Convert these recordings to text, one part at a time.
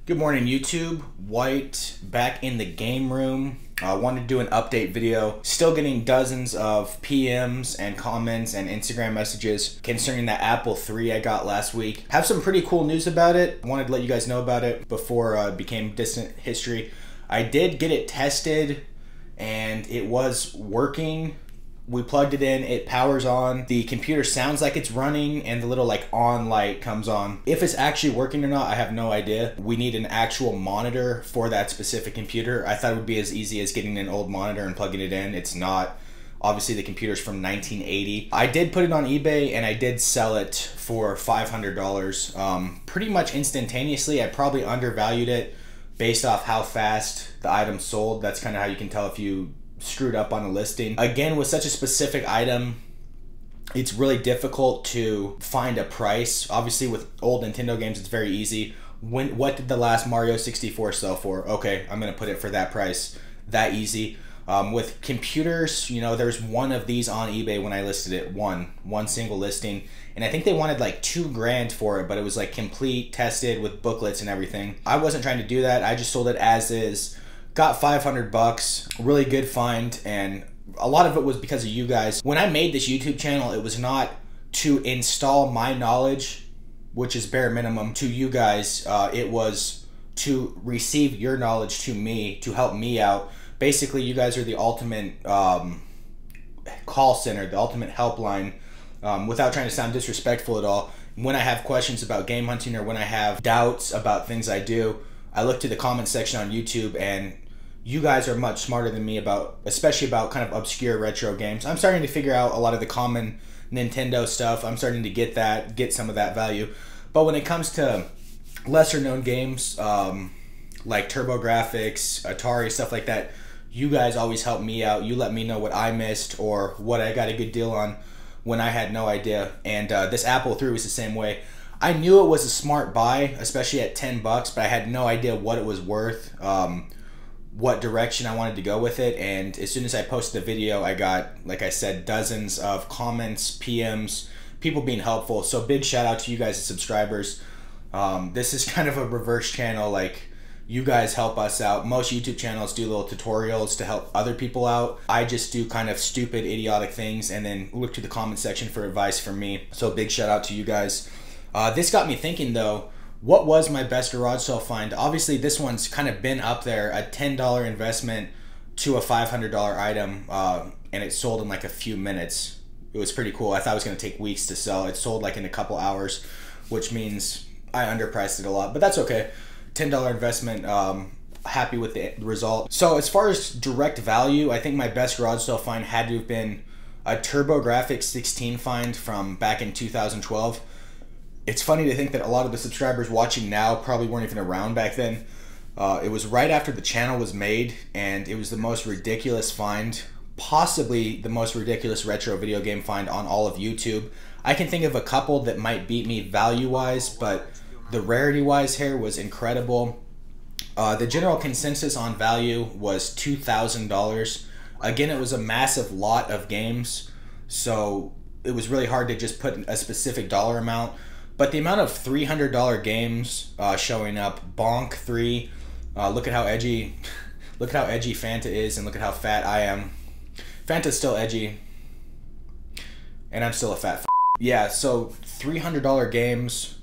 Good morning, YouTube. White back in the game room. I wanted to do an update video. Still getting dozens of PMs and comments and Instagram messages concerning that Apple III I got last week. Have some pretty cool news about it. Wanted to let you guys know about it before it became distant history. I did get it tested and it was working. We plugged it in, it powers on, the computer sounds like it's running, and the little like on light comes on. If it's actually working or not, I have no idea. We need an actual monitor for that specific computer. I thought it would be as easy as getting an old monitor and plugging it in. It's not. Obviously the computer's from 1980. I did put it on eBay and I did sell it for $500. Pretty much instantaneously. I probably undervalued it based off how fast the item sold. That's kind of how you can tell if you screwed up on a listing. Again, with such a specific item, it's really difficult to find a price. Obviously with old Nintendo games, it's very easy. What did the last Mario 64 sell for? Okay, I'm gonna put it for that price. That easy. With computers, you know, there's one of these on eBay when I listed it, one single listing, and I think they wanted like $2 grand for it, but it was like complete, tested with booklets and everything. I wasn't trying to do that. I just sold it as is. Got 500 bucks, really good find, and a lot of it was because of you guys. When I made this YouTube channel, it was not to install my knowledge, which is bare minimum, to you guys. It was to receive your knowledge to me, to help me out. Basically, you guys are the ultimate call center, the ultimate helpline, without trying to sound disrespectful at all. When I have questions about game hunting or when I have doubts about things I do, I look to the comment section on YouTube, and you guys are much smarter than me about, especially about kind of obscure retro games. I'm starting to figure out a lot of the common Nintendo stuff. I'm starting to get some of that value. But when it comes to lesser known games, like TurboGrafx, Atari, stuff like that, you guys always help me out. You let me know what I missed or what I got a good deal on when I had no idea. And this Apple III was the same way. I knew it was a smart buy, especially at 10 bucks, but I had no idea what it was worth, what direction I wanted to go with it. And as soon as I posted the video, I got, like I said, dozens of comments, PMs, people being helpful. So big shout out to you guys as subscribers. This is kind of a reverse channel. Like, you guys help us out. Most YouTube channels do little tutorials to help other people out. I just do kind of stupid, idiotic things and then look to the comment section for advice from me. So big shout out to you guys. This got me thinking though, what was my best garage sale find? Obviously this one's kind of been up there, a $10 investment to a $500 item, and it sold in like a few minutes. It was pretty cool. I thought it was gonna take weeks to sell. It sold like in a couple hours, which means I underpriced it a lot, but that's okay. $10 investment, happy with the result. So as far as direct value, I think my best garage sale find had to have been a TurboGrafx 16 find from back in 2012. It's funny to think that a lot of the subscribers watching now probably weren't even around back then. It was right after the channel was made, and it was the most ridiculous find, possibly the most ridiculous retro video game find on all of YouTube. I can think of a couple that might beat me value-wise, but the rarity-wise here was incredible. The general consensus on value was $2,000. Again, it was a massive lot of games, so it was really hard to just put a specific dollar amount. But the amount of $300 games showing up, Bonk 3, look at how edgy Fanta is, and look at how fat I am. Fanta's still edgy, and I'm still a fat f***. Yeah, so $300 games,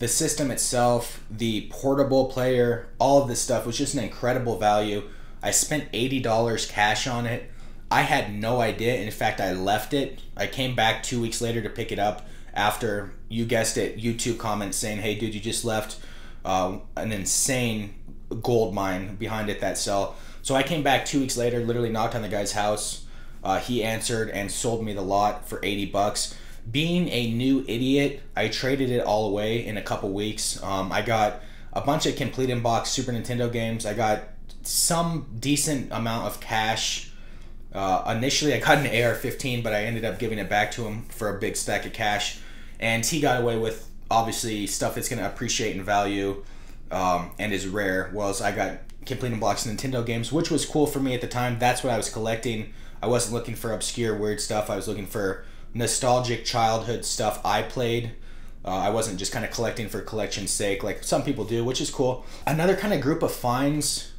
the system itself, the portable player, all of this stuff was just an incredible value. I spent $80 cash on it. I had no idea. In fact, I left it. I came back 2 weeks later to pick it up after, you guessed it, YouTube comments saying, hey dude, you just left an insane gold mine behind it that sell. So I came back 2 weeks later, literally knocked on the guy's house. He answered and sold me the lot for 80 bucks. Being a new idiot, I traded it all away in a couple weeks. I got a bunch of complete in-box Super Nintendo games. I got some decent amount of cash. Initially I got an AR-15, but I ended up giving it back to him for a big stack of cash, and he got away with obviously stuff that's going to appreciate in value and is rare, whereas I got complete in-box Nintendo games, which was cool for me at the time. That's what I was collecting. I wasn't looking for obscure weird stuff. I was looking for nostalgic childhood stuff I played, I wasn't just kind of collecting for collection's sake like some people do, which is cool. Another kind of group of finds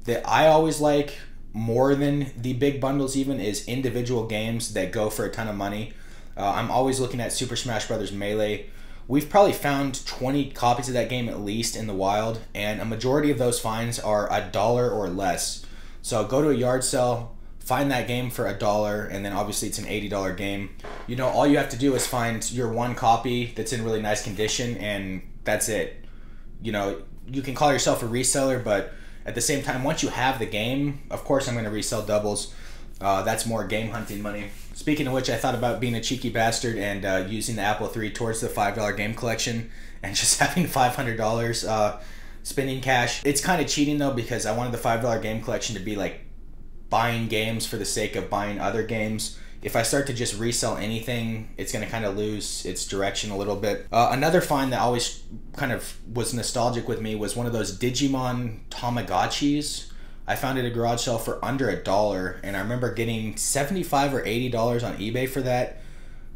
that I always like more than the big bundles even is individual games that go for a ton of money. I'm always looking at Super Smash Bros. Melee. We've probably found 20 copies of that game at least in the wild, and a majority of those finds are $1 or less. So go to a yard sale, find that game for $1, and then obviously it's an $80 game. You know, all you have to do is find your one copy that's in really nice condition, and that's it. You know, you can call yourself a reseller, but at the same time, once you have the game, of course I'm going to resell doubles. That's more game hunting money. Speaking of which, I thought about being a cheeky bastard and using the Apple III towards the $5 game collection and just having $500 spending cash. It's kind of cheating though, because I wanted the $5 game collection to be like buying games for the sake of buying other games. If I start to just resell anything, it's going to kind of lose its direction a little bit. Another find that always kind of was nostalgic with me was one of those Digimon Tamagotchis. I found it at a garage sale for under $1, and I remember getting $75 or $80 on eBay for that.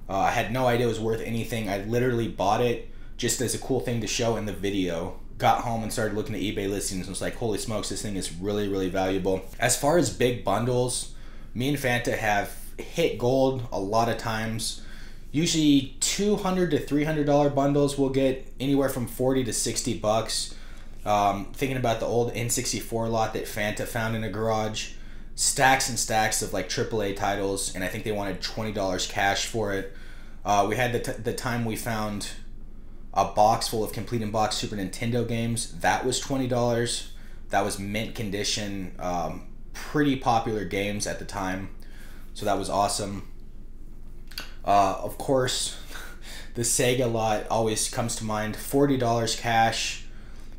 I had no idea it was worth anything. I literally bought it just as a cool thing to show in the video. Got home and started looking at eBay listings and was like, holy smokes, this thing is really, really valuable. As far as big bundles, me and Fanta have hit gold a lot of times. Usually $200 to $300 bundles will get anywhere from 40 to 60 bucks. Thinking about the old N64 lot that Fanta found in a garage, stacks and stacks of like AAA titles, and I think they wanted $20 cash for it. We had the time we found a box full of complete in box Super Nintendo games. That was $20. That was mint condition, pretty popular games at the time, so that was awesome. Of course, the Sega lot always comes to mind. $40 cash.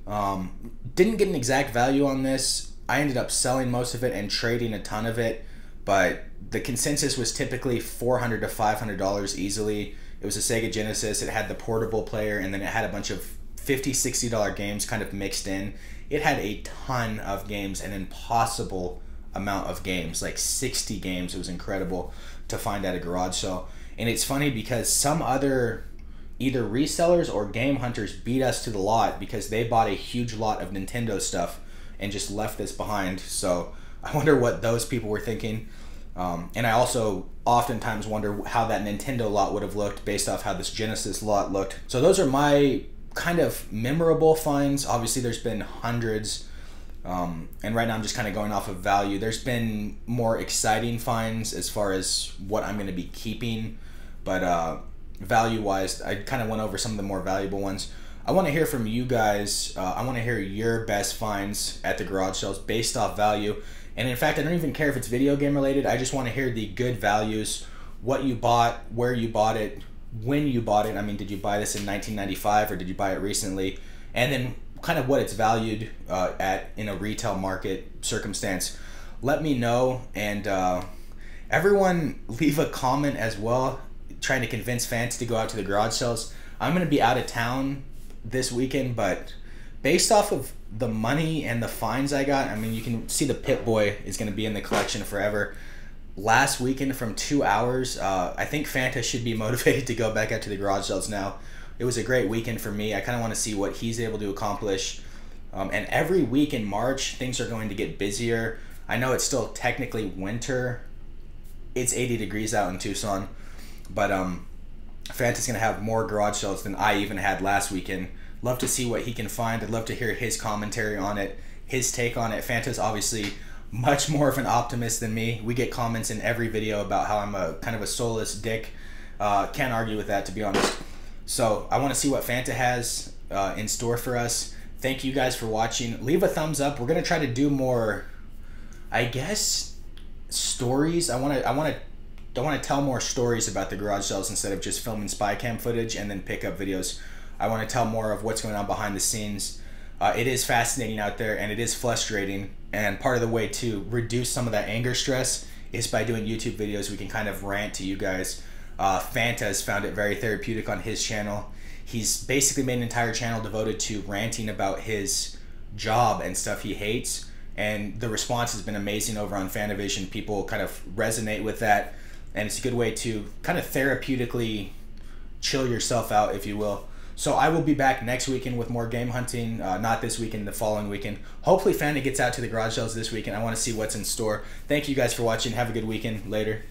Didn't get an exact value on this. I ended up selling most of it and trading a ton of it, but the consensus was typically $400 to $500 easily. It was a Sega Genesis. It had the portable player, and then it had a bunch of $50, $60 games kind of mixed in. It had a ton of games, an impossible amount of games, like 60 games. It was incredible to find at a garage sale. And it's funny because some other either resellers or game hunters beat us to the lot because they bought a huge lot of Nintendo stuff and just left this behind. So I wonder what those people were thinking. And I also oftentimes wonder how that Nintendo lot would have looked based off how this Genesis lot looked. So those are my kind of memorable finds. Obviously there's been hundreds, and right now I'm just kind of going off of value. There's been more exciting finds as far as what I'm going to be keeping, but value wise I kind of went over some of the more valuable ones. I want to hear from you guys. I want to hear your best finds at the garage sales based off value. And in fact, I don't even care if it's video game related. I just want to hear the good values, what you bought, where you bought it, when you bought it. I mean, did you buy this in 1995 or did you buy it recently? And then kind of what it's valued at in a retail market circumstance. Let me know, and everyone leave a comment as well, trying to convince fans to go out to the garage sales. I'm going to be out of town this weekend, but based off of the money and the finds I got, I mean, you can see the Pip-Boy is going to be in the collection forever. Last weekend from 2 hours, I think Fanta should be motivated to go back out to the garage sales now. It was a great weekend for me. I kind of want to see what he's able to accomplish. And every week in March, things are going to get busier. I know it's still technically winter. It's 80 degrees out in Tucson. But Fanta's going to have more garage sales than I even had last weekend. Love to see what he can find. I'd love to hear his commentary on it, his take on it. Fanta's obviously much more of an optimist than me. We get comments in every video about how I'm a kind of a soulless dick. Can't argue with that, to be honest. So I want to see what Fanta has in store for us. Thank you guys for watching. Leave a thumbs up. We're going to try to do more, I guess, stories. I want to tell more stories about the garage sales instead of just filming spy cam footage and then pick up videos. I want to tell more of what's going on behind the scenes. It is fascinating out there, and it is frustrating, and part of the way to reduce some of that anger stress is by doing YouTube videos. We can kind of rant to you guys. Fanta has found it very therapeutic on his channel. He's basically made an entire channel devoted to ranting about his job and stuff he hates, and the response has been amazing over on Fanavision. People kind of resonate with that, and it's a good way to kind of therapeutically chill yourself out, if you will. So I will be back next weekend with more game hunting. Not this weekend, the following weekend. Hopefully Fanta gets out to the garage sales this weekend. I want to see what's in store. Thank you guys for watching. Have a good weekend. Later.